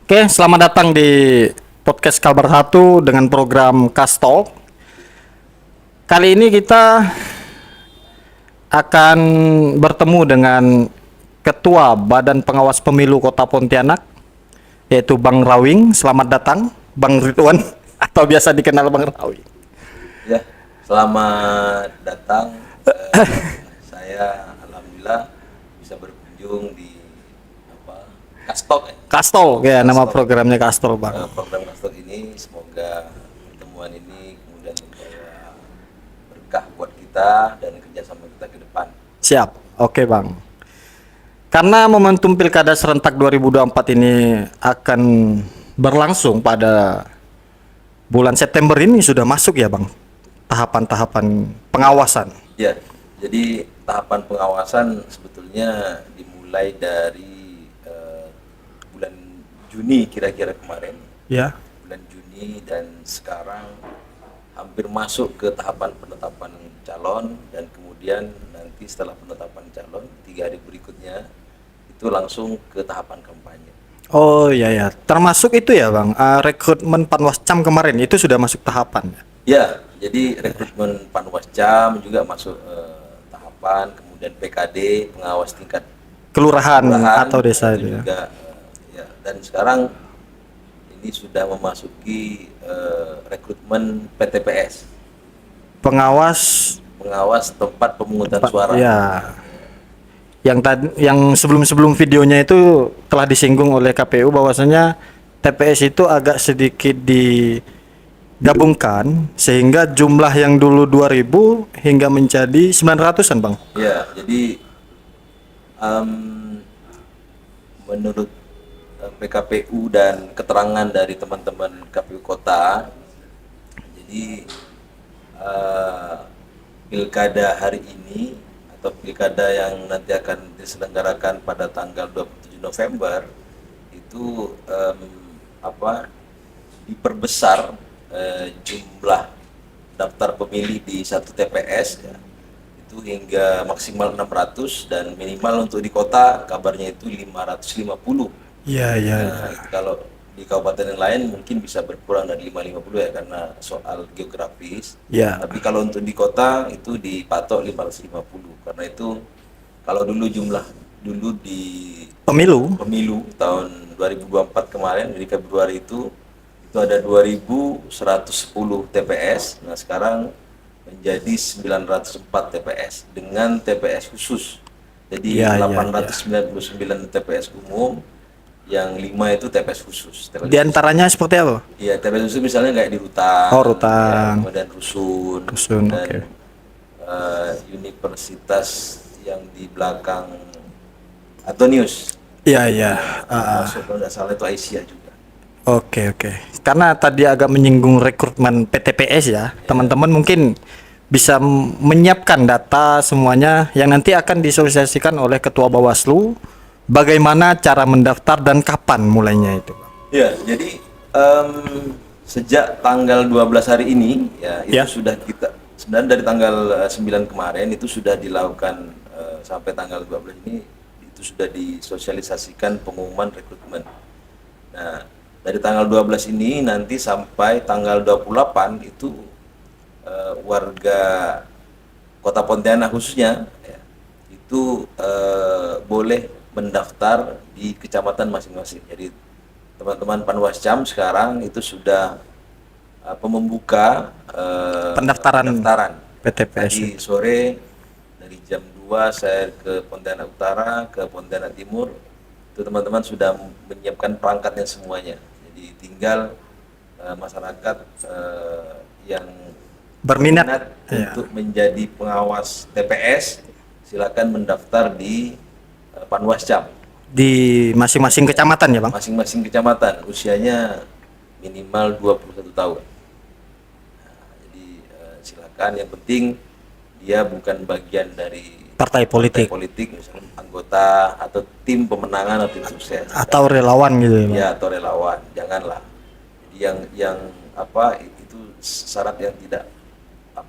Oke, selamat datang di podcast Kalbar 1 dengan program Kastol. Kali ini kita akan bertemu dengan Ketua Badan Pengawas Pemilu Kota Pontianak, yaitu Bang Rawing. Selamat datang, Bang Ridwan, atau biasa dikenal Bang Rawing. Ya, selamat datang. Saya alhamdulillah bisa berkunjung di Kastok ya. Kastol, ya nama Kastok. programnya Kastol, Bang. Program Kastok ini semoga pertemuan ini kemudian membawa berkah buat kita dan kerjasama kita ke depan. Siap, oke Bang. Karena momentum Pilkada serentak 2024 ini akan berlangsung pada bulan September ini, sudah masuk ya Bang tahapan-tahapan pengawasan. Ya, jadi tahapan pengawasan sebetulnya dimulai dari bulan Juni kira-kira kemarin. Ya. Bulan Juni dan sekarang hampir masuk ke tahapan penetapan calon, dan kemudian nanti setelah penetapan calon 3 hari berikutnya itu langsung ke tahapan kampanye. Oh iya ya, termasuk itu ya Bang, rekrutmen Panwascam kemarin itu sudah masuk tahapan. Ya, jadi rekrutmen Panwascam juga masuk tahapan, kemudian PKD pengawas tingkat Kelurahan kelurahan atau desa itu itu ya. juga ya, dan sekarang ini sudah memasuki rekrutmen PTPS, Pengawas pengawas tempat pemungutan suara. ya. Yang sebelum-sebelum videonya itu telah disinggung oleh KPU bahwasanya TPS itu agak sedikit digabungkan sehingga jumlah yang dulu 2000 hingga menjadi 900-an Bang. Ya, jadi em, menurut PKPU dan keterangan dari teman-teman KPU Kota, jadi eh, pilkada hari ini atau pilkada yang nanti akan diselenggarakan pada tanggal 27 November itu diperbesar jumlah daftar pemilih di satu TPS ya, itu hingga maksimal 600 dan minimal untuk di kota kabarnya itu 550. Iya iya. Nah, kalau di kabupaten yang lain mungkin bisa berkurang dari 550 ya karena soal geografis. Ya. Tapi kalau untuk di kota itu dipatok 550. Karena itu kalau dulu di Pemilu. pemilu tahun 2024 kemarin di Februari itu ada 2110 TPS. Nah, sekarang menjadi 904 TPS dengan TPS khusus. Jadi Ya, ya, 899 TPS umum, yang 5 itu TPS khusus. Di antaranya seperti apa? Iya, TPS khusus misalnya kayak di Rutan, Oh, Rutan. ya, kemudian Rusun, Rusun, dan oke. universitas yang di belakang Antonius. Iya iya. Masuk kalau nggak salah itu Aisyah juga. Oke oke. Karena tadi agak menyinggung rekrutmen PTPS ya, teman-teman mungkin bisa menyiapkan data semuanya yang nanti akan disosialisasikan oleh Ketua Bawaslu. Bagaimana cara mendaftar dan kapan mulainya itu? Ya, jadi sejak tanggal 12 hari ini ya itu Ya. sudah kita sebenarnya dari tanggal 9 kemarin itu sudah dilakukan sampai tanggal 12 ini itu sudah disosialisasikan pengumuman rekrutmen. Nah, dari tanggal 12 ini nanti sampai tanggal 28 itu warga Kota Pontianak khususnya ya, itu boleh mendaftar di kecamatan masing-masing. Jadi teman-teman Panwascam sekarang itu sudah membuka pendaftaran. PTPS. Tadi sore dari jam 2 saya ke Pontianak Utara, ke Pontianak Timur, itu teman-teman sudah menyiapkan perangkatnya semuanya. Jadi tinggal masyarakat yang Berminat ya. untuk menjadi pengawas TPS silakan mendaftar di Panwascam Di masing-masing kecamatan ya Bang? masing-masing kecamatan, usianya minimal 21 tahun. Nah, jadi silakan, yang penting dia bukan bagian dari Partai politik misalnya anggota atau tim pemenangan atau tim sukses atau relawan gitu ya Bang? ya, atau relawan, janganlah. Jadi yang itu syarat yang tidak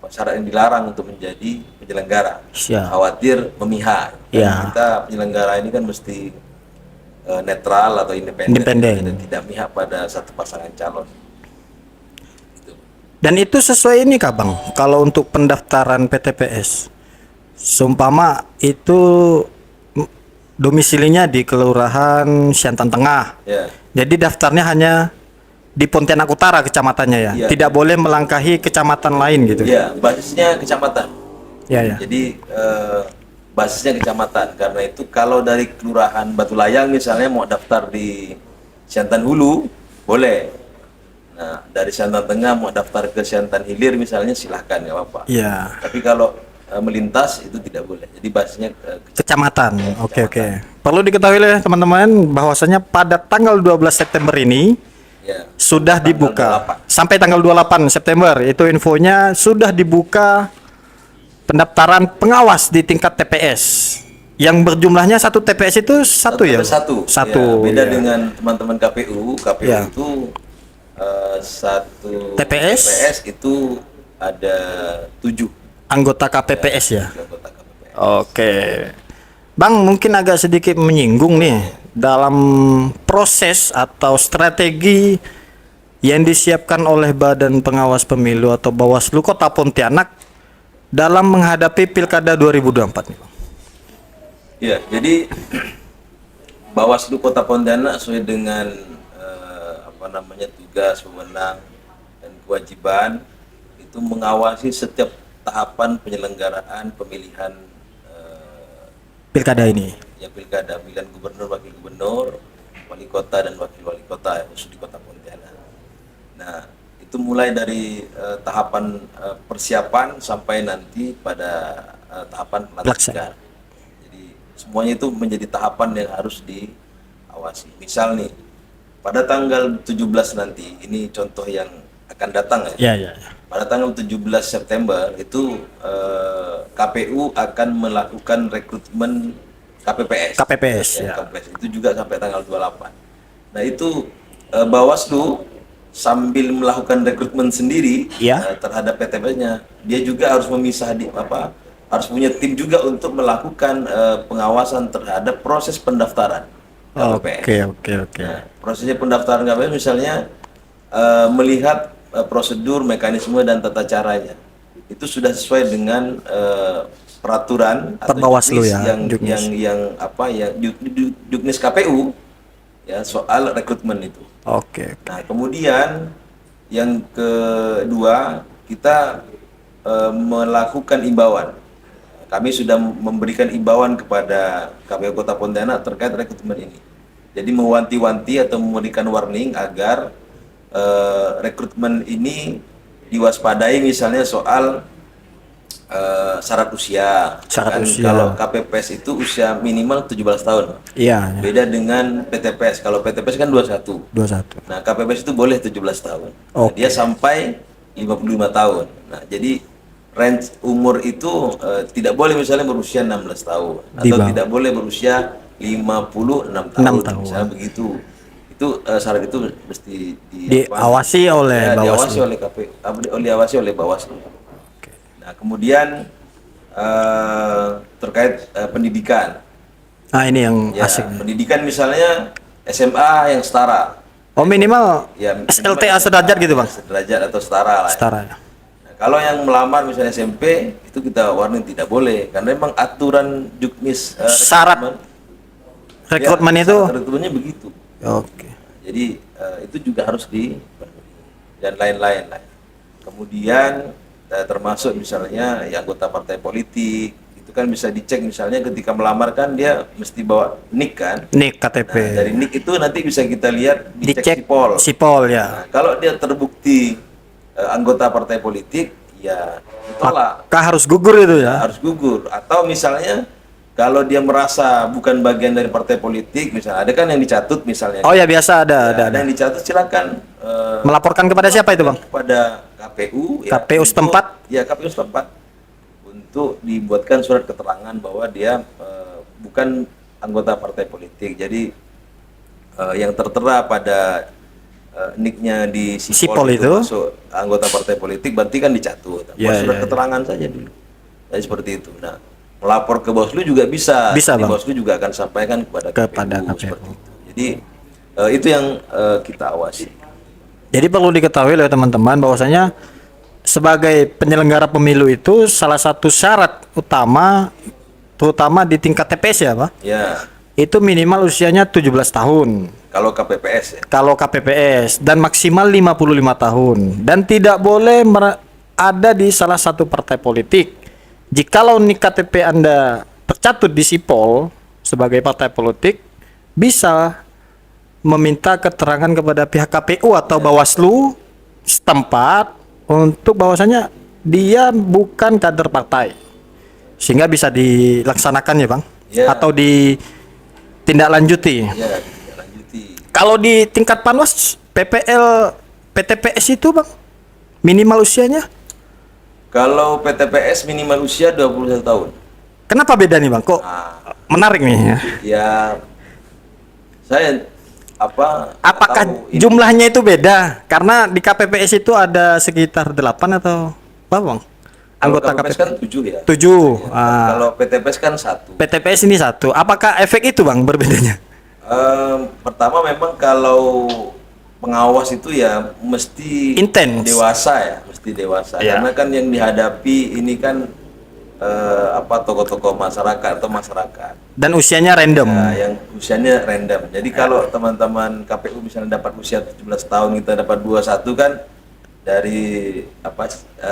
syarat yang dilarang untuk menjadi penyelenggara. Siap. Khawatir memihak. Ya. Kita penyelenggara ini kan mesti netral atau independen, Independen. dan tidak mihak pada satu pasangan calon. Gitu. Dan itu sesuai ini Kak Bang, kalau untuk pendaftaran PTPS, seumpama itu domisilinya di Kelurahan Siantan Tengah, Ya, jadi daftarnya hanya di Pontianak Utara kecamatannya ya, Iya. tidak boleh melangkahi kecamatan lain gitu. ya basisnya kecamatan. Ya ya. Jadi basisnya kecamatan. Karena itu kalau dari Kelurahan Batu Layang misalnya mau daftar di Siantan Hulu, boleh. Nah, dari Siantan Tengah mau daftar ke Siantan Hilir misalnya, silahkan, nggak apa-apa. Iya. Tapi kalau melintas itu tidak boleh. Jadi basisnya Kecamatan. Oke oke. Perlu diketahui ya teman-teman bahwasanya pada tanggal 12 September ini ya, sudah tanggal dibuka 28. sampai tanggal 28 September itu infonya sudah dibuka pendaftaran pengawas di tingkat TPS yang berjumlahnya satu TPS itu satu ya? Satu. Satu. Ya, beda Ya. dengan teman-teman KPU. KPU Ya. itu satu TPS itu ada 7 Anggota KPPS ya. anggota KPPS. Oke. Bang, mungkin agak sedikit menyinggung nih dalam proses atau strategi yang disiapkan oleh Badan Pengawas Pemilu atau Bawaslu Kota Pontianak dalam menghadapi Pilkada 2024 nih, Bang. Ya, jadi Bawaslu Kota Pontianak sesuai dengan tugas, wewenang, dan kewajiban itu mengawasi setiap tahapan penyelenggaraan pemilihan Pilkada ini. ya pilkada, pemilihan gubernur, wakil gubernur, wali kota dan wakil wali kota khusus di Kota Pontianak. Nah, itu mulai dari tahapan persiapan sampai nanti pada tahapan pelantikan. Jadi semuanya itu menjadi tahapan yang harus diawasi. Misal nih, pada tanggal 17 nanti, ini contoh yang akan datang ya. Ya. Pada tanggal 17 September itu KPU akan melakukan rekrutmen KPPS. Ya. KPPS itu juga sampai tanggal 28. Nah, itu Bawaslu sambil melakukan rekrutmen sendiri Ya. terhadap PTPS-nya, dia juga harus memisah harus punya tim juga untuk melakukan pengawasan terhadap proses pendaftaran KPPS. Oke. Nah, prosesnya pendaftaran KPPS misalnya melihat prosedur, mekanisme, dan tata caranya itu sudah sesuai dengan peraturan atau Perbawaslu juknis ya, juknis KPU ya soal rekrutmen itu. Oke. Nah, kemudian yang kedua, kita melakukan imbauan. Kami sudah memberikan imbauan kepada KPU Kota Pontianak terkait rekrutmen ini. Jadi mewanti-wanti atau memberikan warning agar rekrutmen ini diwaspadai, misalnya soal syarat usia. Syarat usia. Kalau KPPS itu usia minimal 17 tahun. Iya. Beda dengan PTPS. Kalau PTPS kan 21. 21. Nah, KPPS itu boleh 17 tahun. Nah, Oke. dia sampai 55 tahun. Nah, jadi range umur itu tidak boleh misalnya berusia 16 tahun Di atau bawah. tidak boleh berusia 56 tahun. 6 tahun. Misalnya begitu. Itu syarat itu mesti Diawasi oleh diawasi Bawaslu. oleh KPU, diawasi oleh Bawaslu. Nah, kemudian terkait pendidikan. Nah, ini yang Ya, asik. pendidikan misalnya SMA yang setara. Oh, minimal Ya, SLTA sederajat gitu, Bang. Sederajat atau setara lah. Setara ya. Nah, kalau yang melamar misalnya SMP, itu kita warning tidak boleh karena memang aturan juknis Syarat rekrutmen ya, itu. syarat rekrutmennya begitu. Oke. Jadi itu juga harus dipenuhi dan lain-lain lah. Kemudian termasuk misalnya ya anggota partai politik itu kan bisa dicek, misalnya ketika melamar kan dia mesti bawa NIK kan. NIK KTP. Nah, dari NIK itu nanti bisa kita lihat Dicek dicek sipol. sipol ya. Nah, kalau dia terbukti anggota partai politik, ya ditolak, Maka harus gugur itu ya. harus gugur. Atau misalnya kalau dia merasa bukan bagian dari partai politik, misalnya ada kan yang dicatut misalnya. Oh ya, biasa ada. Ada yang dicatut, silakan Melaporkan kepada siapa itu, Bang? kepada KPU. KPU setempat? Ya, KPU setempat untuk dibuatkan surat keterangan bahwa dia bukan anggota partai politik. Jadi yang tertera pada nicknya di Sipol itu masuk anggota partai politik, berarti kan dicatut. Ya, Buat surat ya, keterangan saja dulu. Jadi seperti itu. Nah, melapor ke Bawaslu juga bisa. Bisa, Di Bang. Bawaslu juga akan sampaikan kepada Kepada KPU. seperti itu. Jadi itu yang kita awasi. Jadi perlu diketahui oleh teman-teman bahwasanya sebagai penyelenggara pemilu itu salah satu syarat utama terutama di tingkat TPS ya, Pak. Ya, Itu minimal usianya 17 tahun. kalau KPPS ya. Kalau KPPS dan maksimal 55 tahun dan tidak boleh ada di salah satu partai politik. Jikalau nik KTP Anda tercatut di Sipol sebagai partai politik, bisa meminta keterangan kepada pihak KPU atau Bawaslu setempat untuk bahwasanya dia bukan kader partai. Sehingga bisa dilaksanakan ya, Bang. Ya. Atau ditindaklanjuti. Ya, kita lanjuti. Kalau di tingkat Panwas, PPL, PTPS itu Bang, minimal usianya. Kalau PTPS minimal usia 21 tahun. Kenapa beda nih Bang? Kok menarik nih ya? Ya, saya Apakah tahu ini. jumlahnya itu beda? Karena di KPPS itu ada sekitar 8 atau apa Bang? Kalau Anggota KPPS KPPS kan 7 ya. 7. Kalau PTPS kan 1. PTPS ini 1. Apakah efek itu Bang berbedanya? Pertama memang kalau pengawas itu ya mesti Intens. dewasa ya, mesti dewasa. Ya. Karena kan yang dihadapi ini kan tokoh-tokoh masyarakat atau masyarakat. Dan usianya random. Nah, yang usianya random. Jadi kalau teman-teman KPU misalnya dapat usia 17 tahun, kita dapat 21 kan dari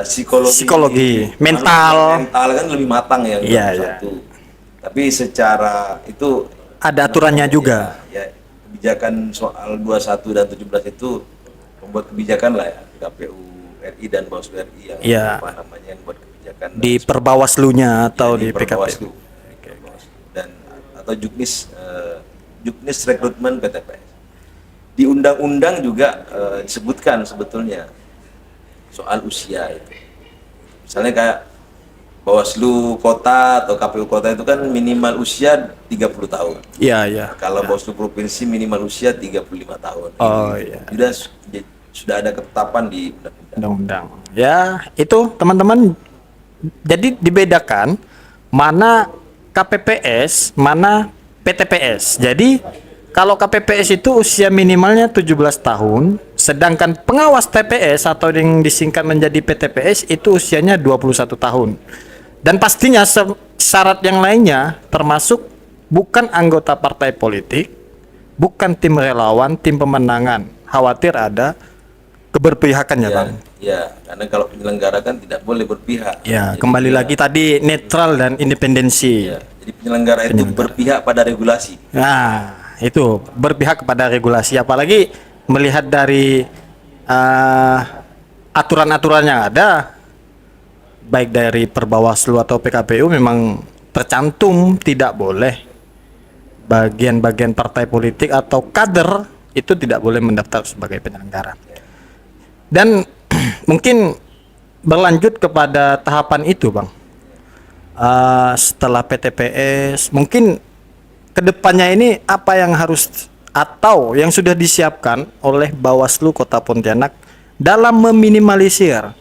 psikologi mental kan lebih matang yang Iya, 21. Tapi secara itu ada aturannya juga. ya kebijakan soal 21 dan 17 itu membuat kebijakan lah ya KPU RI dan Bawaslu RI yang Iya. yang buat kebijakan Di Perbawaslunya atau di PKP. Perbawaslu. Dan atau Juknis rekrutmen PTPS. Di undang-undang juga disebutkan sebetulnya soal usia itu. Misalnya kayak Bawaslu kota atau KPU kota itu kan minimal usia 30 tahun. Iya, iya. Kalau Bawaslu provinsi minimal usia 35 tahun. Oh, Ini iya. sudah ada ketetapan di undang-undang. Undang-undang. Ya, itu teman-teman. Jadi dibedakan mana KPPS, mana PTPS. Jadi kalau KPPS itu usia minimalnya 17 tahun, sedangkan pengawas TPS atau yang disingkat menjadi PTPS itu usianya 21 tahun. Dan pastinya syarat yang lainnya termasuk bukan anggota partai politik, bukan tim relawan, tim pemenangan. Khawatir ada keberpihakan ya, Bang. Ya, karena kalau penyelenggara kan tidak boleh berpihak. Ya, Jadi kembali dia- lagi tadi netral dan independensi. ya, jadi penyelenggara itu berpihak pada regulasi. Nah, itu berpihak kepada regulasi, apalagi melihat dari aturan-aturan yang ada, baik dari Perbawaslu atau PKPU memang tercantum tidak boleh bagian-bagian partai politik atau kader itu tidak boleh mendaftar sebagai penyelenggara. Dan mungkin berlanjut kepada tahapan itu, Bang. Setelah PTPS, mungkin kedepannya ini apa yang harus atau yang sudah disiapkan oleh Bawaslu Kota Pontianak dalam meminimalisir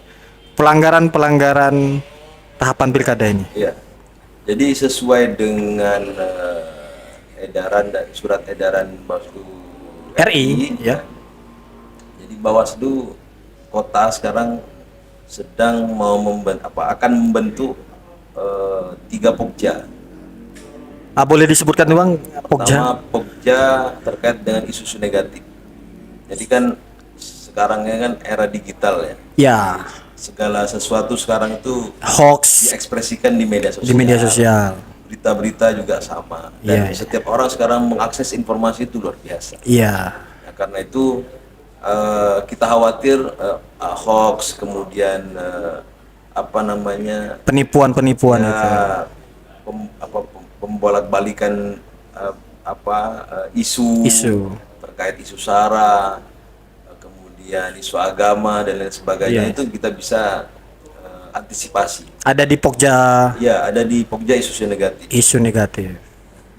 pelanggaran-pelanggaran tahapan pilkada ini? Ya. Jadi sesuai dengan edaran dan surat edaran Bawaslu RI, ya. Jadi Bawaslu Kota sekarang sedang mau akan membentuk 3 Pokja. Boleh disebutkan tuh, Bang, Pokja? Pertama, Pokja terkait dengan isu-isu negatif. Jadi kan sekarangnya kan era digital ya. Ya, Segala sesuatu sekarang itu hoax diekspresikan di media sosial. di media sosial. Berita-berita juga sama. Dan Iya, iya. setiap orang sekarang mengakses informasi itu luar biasa. Iya, Nah, karena itu kita khawatir hoax, kemudian penipuan-penipuan itu. Pembolak-balikan isu Isu. terkait isu sara, kemudian isu agama dan lain sebagainya. Iya. Itu kita bisa antisipasi. Ada di Pokja Ya, ada di Pokja isu negatif. isu negatif.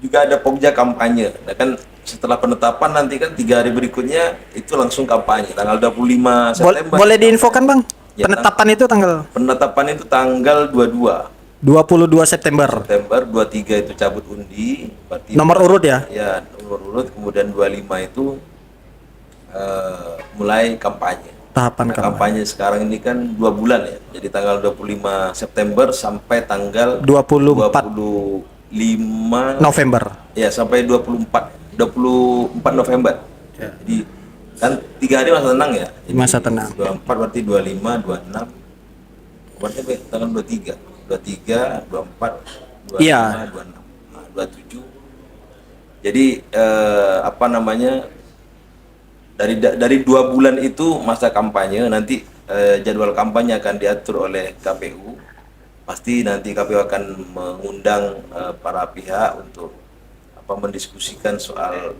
Juga ada Pokja kampanye. Nah kan setelah penetapan nanti kan 3 hari berikutnya itu langsung kampanye tanggal 25 September. Boleh diinfokan, Bang? Ya, Penetapan itu tanggal Penetapan itu tanggal 22. 22 September. September, 23 itu cabut undi, berarti Nomor urut ya? ya nomor urut, kemudian 25 itu mulai kampanye. Tahapan Nah, kampanye. kampanye sekarang ini kan 2 bulan ya, jadi tanggal 25 September sampai tanggal 24 25 November. ya, sampai 24 November. Jadi kan 3 hari masa tenang ya. Jadi Masa tenang. 24 berarti 25, 26. Berarti tanggal 23, 24, 25, Iya. 26, 27. Jadi apa namanya? Dari 2 bulan itu masa kampanye, nanti jadwal kampanye akan diatur oleh KPU. Pasti nanti KPU akan mengundang para pihak untuk mendiskusikan soal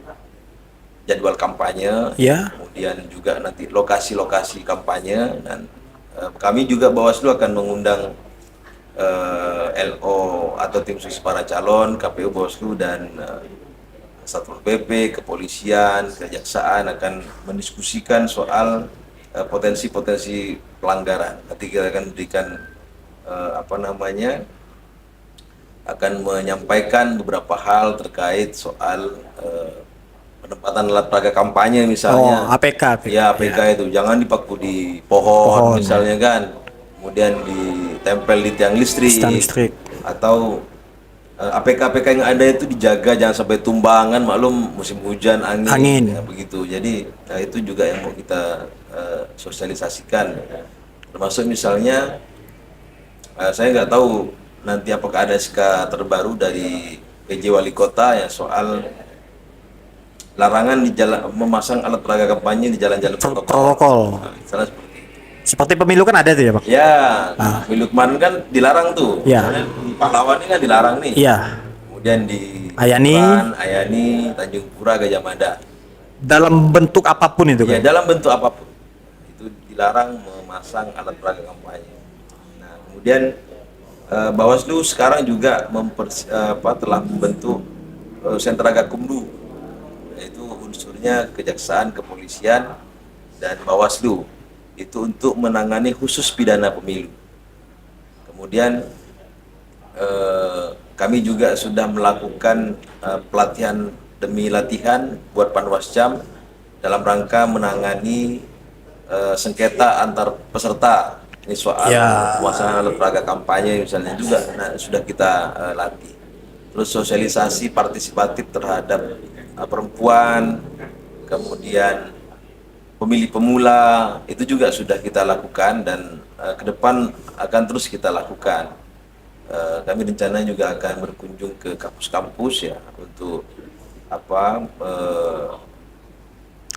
jadwal kampanye, Ya. kemudian juga nanti lokasi-lokasi kampanye, dan kami juga Bawaslu akan mengundang LO atau tim sukses para calon, KPU, Bawaslu, dan Satpol PP, kepolisian, kejaksaan akan mendiskusikan soal potensi-potensi pelanggaran. Nanti kita akan berikan akan menyampaikan beberapa hal terkait soal penempatan alat peraga kampanye misalnya. Oh, APK. Ya, APK itu jangan dipaku di pohon misalnya kan, kemudian ditempel di tiang listrik. Atau APK-APK yang ada itu dijaga jangan sampai tumbangan, maklum musim hujan, angin. Ya, begitu. Jadi itu juga yang mau kita sosialisasikan. Termasuk misalnya saya nggak tahu nanti apakah ada SK terbaru dari PJ Wali Kota ya soal larangan di jalan memasang alat peraga kampanye di jalan-jalan protokol. Nah, misalnya seperti itu. Seperti pemilu kan ada tuh ya, Pak? Ya, pemilu kemarin kan dilarang tuh. Ya. Misalnya di Pahlawan ini kan dilarang nih. Iya. Kemudian di Ayani, Ayani, Tanjung Pura, Gajah Mada. dalam bentuk apapun itu Ya, kan? dalam bentuk apapun. Itu dilarang memasang alat peraga kampanye. Nah, kemudian Bawaslu sekarang juga telah membentuk sentra Gakumdu, yaitu unsurnya kejaksaan, kepolisian, dan Bawaslu, itu untuk menangani khusus pidana pemilu. Kemudian kami juga sudah melakukan pelatihan demi latihan buat Panwascam dalam rangka menangani sengketa antar peserta. Ini soal pemasangan alat peraga kampanye misalnya juga sudah kita latih. Terus sosialisasi partisipatif terhadap perempuan, kemudian pemilih pemula, itu juga sudah kita lakukan, dan ke depan akan terus kita lakukan. Kami rencana juga akan berkunjung ke kampus-kampus ya untuk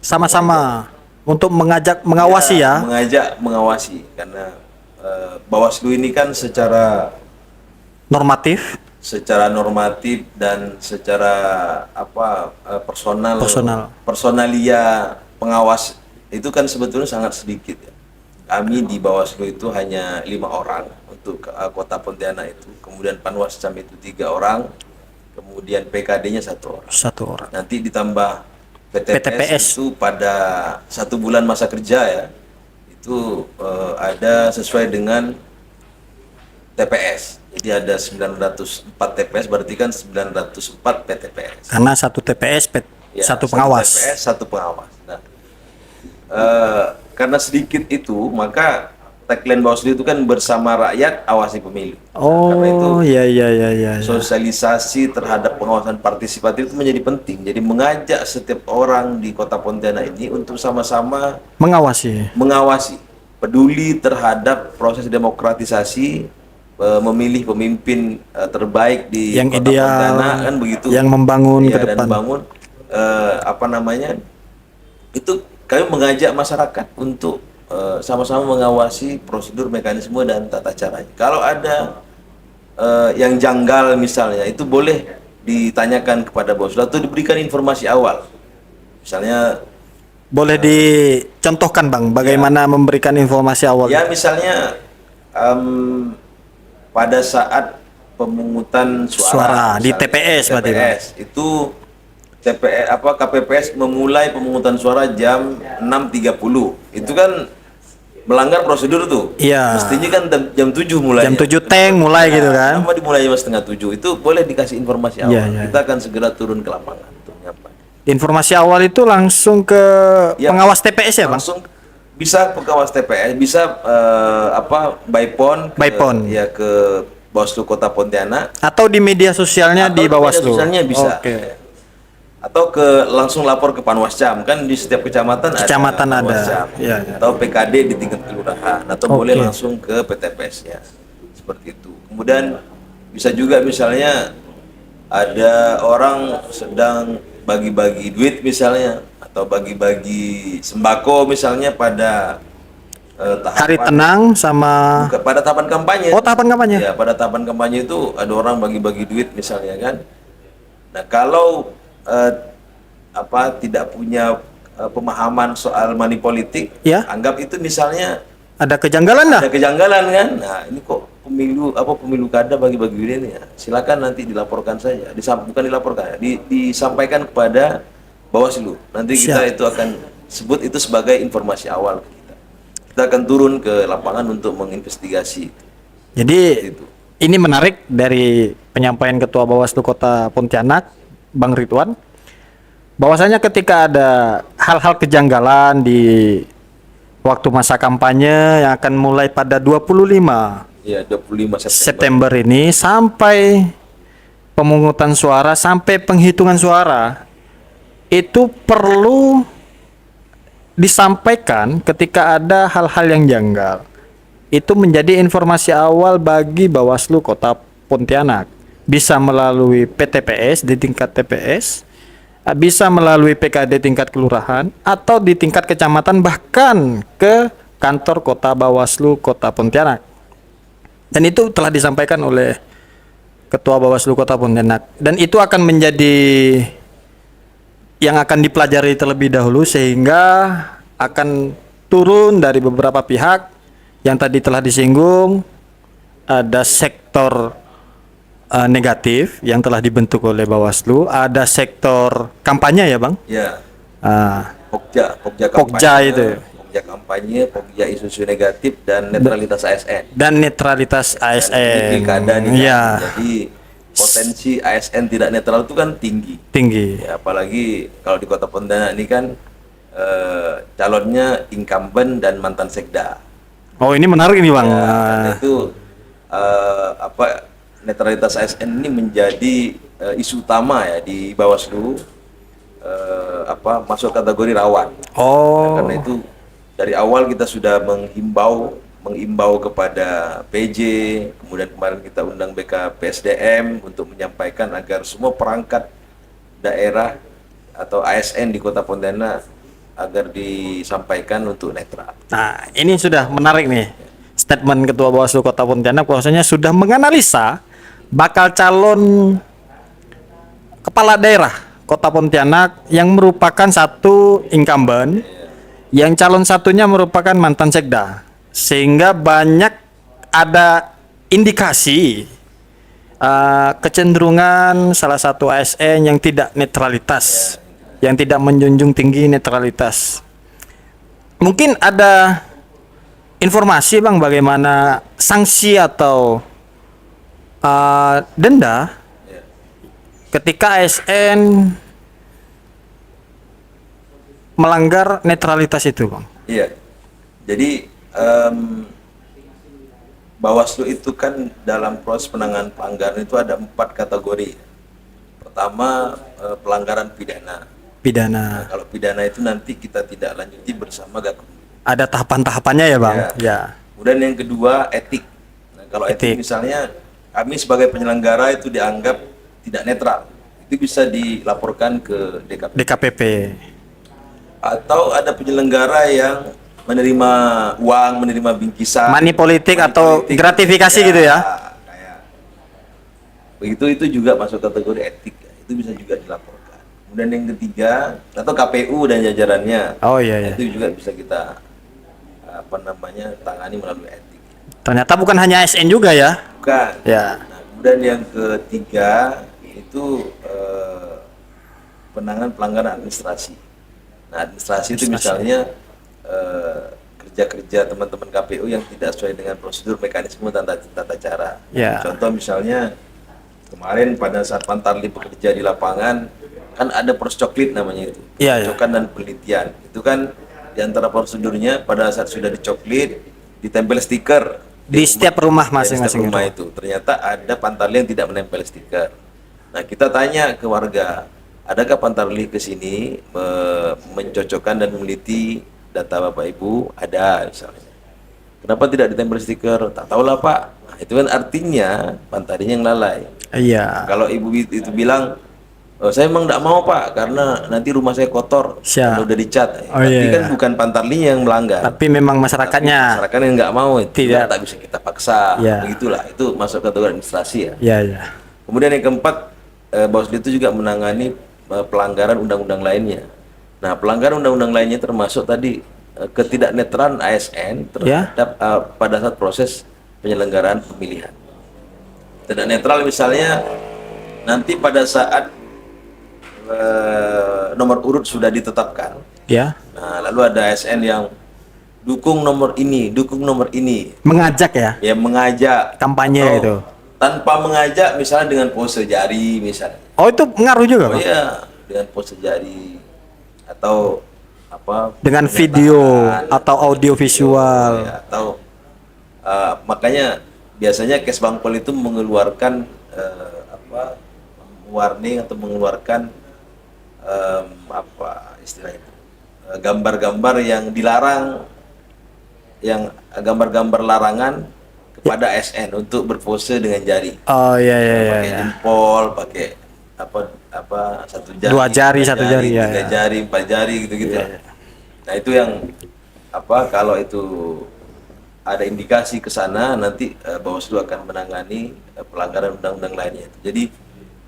Sama-sama untuk mengawasi ya. Mengawasi karena Bawaslu ini kan secara Normatif. dan secara personalia pengawas itu kan sebetulnya sangat sedikit ya. Kami di Bawaslu itu hanya 5 orang untuk kota Pontianak itu, kemudian Panwascam itu 3 orang, kemudian PKD-nya 1 orang. 1 orang. Nanti ditambah PTPS PTPS itu pada 1 bulan masa kerja ya, itu ada sesuai dengan TPS. Jadi ada 904 TPS, berarti kan 904 PTPS. Karena 1 TPS, satu pengawas. 1 TPS, 1 pengawas. Nah, karena sedikit itu, maka tagline Bawaslu itu kan bersama rakyat awasi pemilu. Karena itu Iya. sosialisasi terhadap pengawasan partisipatif itu menjadi penting. Jadi mengajak setiap orang di Kota Pontianak ini untuk sama-sama mengawasi, peduli terhadap proses demokratisasi, memilih pemimpin terbaik di yang Kota ideal, Pontianak, kan begitu. yang membangun ke Dan depan. membangun itu kami mengajak masyarakat untuk sama-sama mengawasi prosedur, mekanisme, dan tata caranya. Kalau ada yang janggal misalnya, itu boleh ditanyakan kepada Bawaslu atau diberikan informasi awal. Misalnya boleh dicontohkan Bang, bagaimana memberikan informasi awal? Ya misalnya pada saat pemungutan suara di TPS berarti, itu KPPS memulai pemungutan suara jam 6.30. Itu kan melanggar prosedur tuh. Iya. Mestinya kan jam 7 mulai. Jam 7 teng mulai gitu kan. Nama dimulai jam setengah 7 itu boleh dikasih informasi awal. Iya, iya. Kita akan segera turun ke lapangan untuk menyampaikan. Informasi awal itu langsung ke Ya, pengawas TPS ya, Bang? langsung bisa pengawas TPS, bisa by phone, By phone. ya ke Bawaslu Kota Pontianak. Atau di media sosialnya Atau di media Bawaslu. sosialnya bisa. Oke. Atau langsung lapor ke Panwascam, kan di setiap kecamatan Kecamatan ada. Panwascam. Iya, iya. Atau PKD di tingkat kelurahan, atau Oke. boleh langsung ke PTPS ya, seperti itu. Kemudian bisa juga misalnya ada orang sedang bagi-bagi duit misalnya, atau bagi-bagi sembako misalnya pada Hari tahapan tenang sama pada tahapan kampanye. Oh, tahapan kampanye. Ya, pada tahapan kampanye itu ada orang bagi-bagi duit misalnya kan. Nah, kalau tidak punya pemahaman soal money politik, Ya. anggap itu misalnya ada kejanggalan dah. ada kejanggalan kan. Nah, ini kok pemilu kada bagi-bagi duit ini ya. Silakan nanti dilaporkan saja. Bukan dilaporkan, disampaikan kepada Bawaslu. Nanti kita Siap. itu akan sebut itu sebagai informasi awal ke kita. Kita akan turun ke lapangan untuk menginvestigasi. Jadi Itu. ini menarik dari penyampaian Ketua Bawaslu Kota Pontianak, Bang Ridwan, bahwasanya ketika ada hal-hal kejanggalan di waktu masa kampanye yang akan mulai pada 25 Ya, 25 September. September ini sampai pemungutan suara, sampai penghitungan suara, itu perlu disampaikan ketika ada hal-hal yang janggal. Itu menjadi informasi awal bagi Bawaslu Kota Pontianak. Bisa melalui PTPS di tingkat TPS, bisa melalui PKD tingkat kelurahan, atau di tingkat kecamatan, bahkan ke kantor Kota Bawaslu Kota Pontianak. Dan itu telah disampaikan oleh Ketua Bawaslu Kota Pontianak. Dan itu akan menjadi yang akan dipelajari terlebih dahulu, sehingga akan turun dari beberapa pihak yang tadi telah disinggung. Ada sektor negatif yang telah dibentuk oleh Bawaslu, ada sektor kampanye ya, Bang? Ya, Ah, Pokja Pokja itu. Pokja kampanye, Pokja isu-isu negatif, dan netralitas ASN. dan netralitas Ini ASN. pilkada nih kan. Iya, Jadi potensi ASN tidak netral itu kan tinggi. tinggi. Ya, apalagi kalau di Kota Pontianak ini kan calonnya incumbent dan mantan sekda. Oh, ini menarik nih, Bang. Ya, Ah, karena itu netralitas ASN ini menjadi isu utama ya di Bawaslu, masuk kategori rawan. oh, Karena itu dari awal kita sudah mengimbau kepada PJ, kemudian kemarin kita undang BKPSDM untuk menyampaikan agar semua perangkat daerah atau ASN di Kota Pontianak agar disampaikan untuk netral. nah ini sudah menarik nih statement Ketua Bawaslu Kota Pontianak, bahwasanya sudah menganalisa bakal calon kepala daerah Kota Pontianak yang merupakan satu incumbent, yang calon satunya merupakan mantan sekda, sehingga banyak ada indikasi kecenderungan salah satu ASN yang tidak netralitas, yang tidak menjunjung tinggi netralitas. Mungkin ada informasi, Bang, bagaimana sanksi atau denda ketika ASN melanggar netralitas itu, Bang? Iya. Jadi Bawaslu itu kan dalam proses penanganan pelanggaran itu ada 4 kategori. Pertama, pelanggaran pidana. Pidana. Nah, kalau pidana itu nanti kita tidak lanjuti bersama Gakumdu. Ada tahapan-tahapannya ya, Bang? Ya. Ya. Kemudian yang kedua, etik. Nah, kalau etik Etik. misalnya kami sebagai penyelenggara itu dianggap tidak netral, itu bisa dilaporkan ke DKP. DKPP. Atau ada penyelenggara yang menerima uang, menerima bingkisan, Money politik atau gratifikasi gitu ya? Kayak begitu, itu juga masuk kategori etik ya. Itu bisa juga dilaporkan. Kemudian yang ketiga, atau KPU dan jajarannya, Oh iya, iya. itu juga bisa kita tangani melalui etik. Ternyata bukan hanya ASN juga ya? Bukan. Ya. Nah, kemudian yang ketiga itu penanganan pelanggaran administrasi. Nah, administrasi itu misalnya kerja teman-teman KPU yang tidak sesuai dengan prosedur, mekanisme, tata cara. Ya. Contoh misalnya kemarin pada saat Pantarli bekerja di lapangan kan ada proscoklit namanya itu, Iya, iya. cocokan dan penelitian. Itu kan di antara prosedurnya pada saat sudah dicoklit ditempel stiker Di setiap rumah di setiap masing-masing rumah itu. itu. Ternyata ada Pantarli yang tidak menempel stiker. Nah, kita tanya ke warga, adakah Pantarli ke sini mencocokkan dan meneliti data Bapak Ibu? Ada misalnya. Kenapa tidak ditempel stiker? Tak tahulah Pak. Nah, itu kan artinya Pantarlinya yang lalai. Iya. Kalau ibu itu bilang, "Oh, saya emang tidak mau Pak, karena nanti rumah saya kotor Siap. kalau udah dicat." Oh, Berarti iya. kan bukan Pantarlinya yang melanggar. Tapi memang masyarakatnya. Masyarakat yang nggak mau itu Tidak. tak bisa kita paksa. Ya. Begitulah, itu masuk kategori administrasi ya. Iya, iya. Kemudian yang keempat, Bawaslu itu juga menangani pelanggaran undang-undang lainnya. Nah, pelanggaran undang-undang lainnya termasuk tadi ketidaknetralan ASN terhadap pada saat proses penyelenggaraan pemilihan. Tidak netral misalnya nanti pada saat nomor urut sudah ditetapkan. Ya. Nah, lalu ada ASN yang dukung nomor ini, dukung nomor ini. Mengajak ya. Ya mengajak Kampanye atau itu. tanpa mengajak misalnya dengan pose jari misalnya. Oh, itu ngaruh juga, Oh Bang? iya, dengan pose jari atau apa Dengan pernyataan, video atau audio visual. ya, atau makanya biasanya Kesbangpol itu mengeluarkan warning atau mengeluarkan apa istilah itu, gambar-gambar yang dilarang, yang gambar-gambar larangan kepada ASN untuk berpose dengan jari, Oh, iya, iya, iya. pakai iya. jempol, pakai apa satu jari, Dua jari, dua satu jari, ya, tiga ya. jari, empat jari gitu-gitu. Iya, iya. Nah, itu yang kalau itu ada indikasi ke sana, nanti Bawaslu akan menangani pelanggaran undang-undang lainnya. Jadi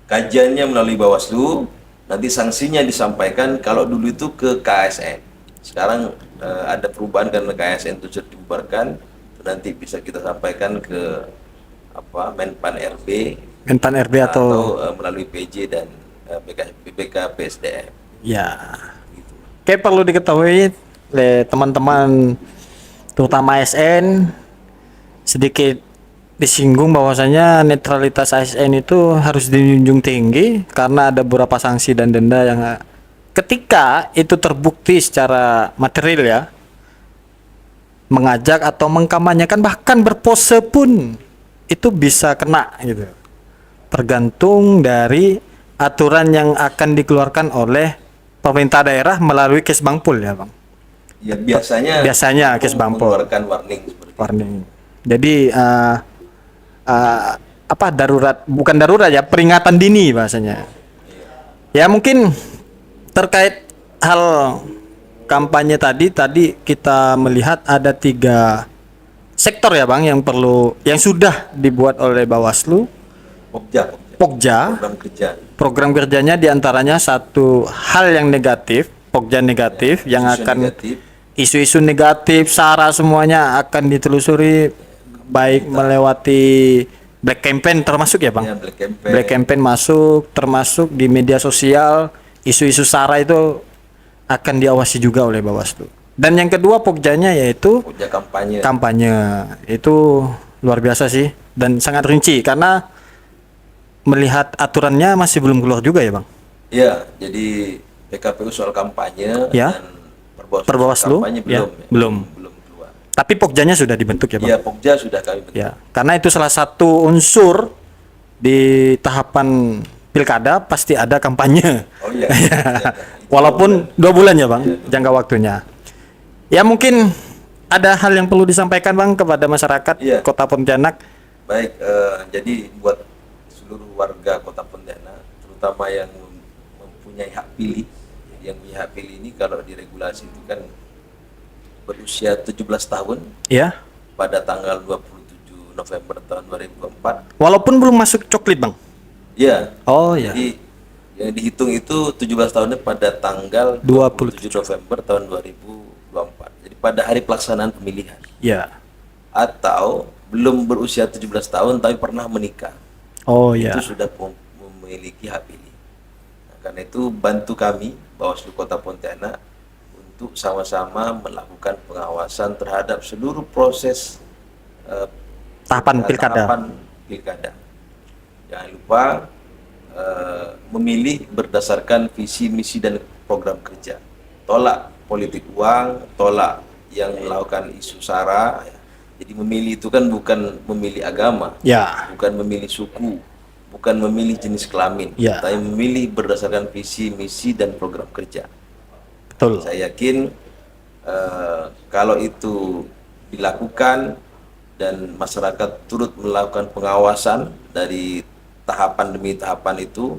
kajiannya melalui Bawaslu, nanti sanksinya disampaikan. Kalau dulu itu ke KSN, sekarang ada perubahan karena KSN itu sudah dibubarkan, nanti bisa kita sampaikan ke Menpan RB Menpan RB atau melalui PJ dan BPK PSDM. ya. Kayak perlu diketahui oleh teman-teman terutama ASN, sedikit disinggung bahwasanya netralitas ASN itu harus dijunjung tinggi karena ada beberapa sanksi dan denda yang ketika itu terbukti secara material ya, mengajak atau mengkampanyekan bahkan berpose pun itu bisa kena gitu. Tergantung dari aturan yang akan dikeluarkan oleh pemerintah daerah melalui Kesbangpol ya, Bang. Ya biasanya Kesbangpol mengeluarkan warning seperti itu. warning. Jadi apa darurat, bukan darurat ya, peringatan dini bahasanya. Ya mungkin terkait hal kampanye tadi kita melihat ada 3 sektor ya Bang yang sudah dibuat oleh Bawaslu. Pokja program kerja. program kerjanya diantaranya satu hal yang negatif, Pokja negatif yang Isu akan negatif. isu-isu negatif, SARA semuanya akan ditelusuri baik melewati black campaign termasuk ya Bang. Ya, Black campaign masuk, termasuk di media sosial, isu-isu SARA itu akan diawasi juga oleh Bawaslu. Dan yang kedua Pokjanya yaitu Pokja kampanye. kampanye. Itu luar biasa sih dan sangat rinci karena melihat aturannya masih belum keluar juga ya Bang. Ya, jadi PKPU soal kampanye Ya. dan Perbawaslu Perbawaslu, soal kampanye ya, belum keluar. Tapi Pokjanya sudah dibentuk ya Bang. Ya, Pokja sudah kami bentuk. Ya, karena itu salah satu unsur di tahapan pilkada pasti ada kampanye. Oh iya. Ya. Walaupun 2 bulan ya Bang, jangka waktunya. Ya mungkin ada hal yang perlu disampaikan Bang kepada masyarakat Iya. Kota Pontianak. Baik, jadi buat seluruh warga Kota Pontianak, terutama yang mempunyai hak pilih, yang punya hak pilih ini kalau diregulasi itu kan berusia 17 tahun Ya, pada tanggal 27 November tahun 2004. walaupun belum masuk coklit Bang. Ya. Oh ya. Jadi yang dihitung itu 17 tahunnya pada tanggal 27 27 November tahun 2024. Jadi pada hari pelaksanaan pemilihan. Ya. Atau belum berusia 17 tahun tapi pernah menikah. Oh ya. Itu sudah memiliki hak pilih. Nah, karena itu bantu kami Bawaslu Kota Pontianak untuk sama-sama melakukan pengawasan terhadap seluruh proses Tahapan pilkada. tahapan pilkada. Jangan lupa memilih berdasarkan visi, misi, dan program kerja. Tolak politik uang, tolak yang melakukan isu SARA. Jadi memilih itu kan bukan memilih agama, Ya. bukan memilih suku, bukan memilih jenis kelamin, Ya. tapi memilih berdasarkan visi, misi, dan program kerja. Betul. Saya yakin kalau itu dilakukan dan masyarakat turut melakukan pengawasan dari tahapan demi tahapan itu,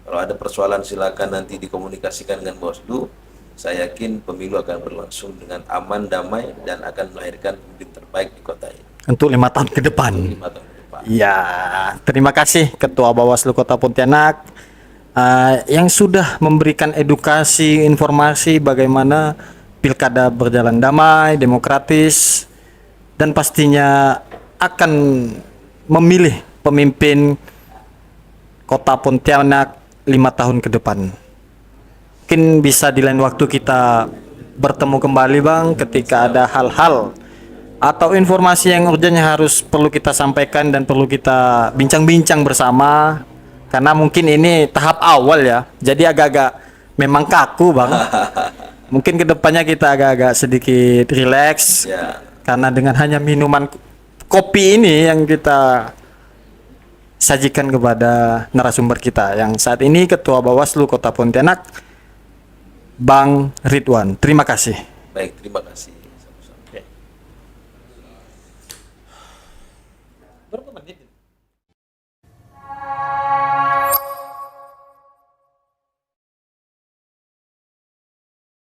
kalau ada persoalan silakan nanti dikomunikasikan dengan Bawaslu. Saya yakin pemilu akan berlangsung dengan aman, damai, dan akan melahirkan pemimpin terbaik di kota ini. Untuk 5 tahun ke depan. 5 tahun ke depan. Ya, terima kasih Ketua Bawaslu Kota Pontianak yang sudah memberikan edukasi, informasi bagaimana pilkada berjalan damai, demokratis, dan pastinya akan memilih pemimpin Kota Pontianak 5 tahun ke depan. Mungkin bisa di lain waktu kita bertemu kembali Bang ketika ada hal-hal atau informasi yang urgent yang harus perlu kita sampaikan dan perlu kita bincang-bincang bersama, karena mungkin ini tahap awal ya, jadi agak-agak memang kaku Bang. Mungkin kedepannya kita agak-agak sedikit rileks Ya, karena dengan hanya minuman kopi ini yang kita sajikan kepada narasumber kita yang saat ini Ketua Bawaslu Kota Pontianak, Bang Ridwan. Terima kasih. baik, terima kasih. Sama-sama. Berapa menit?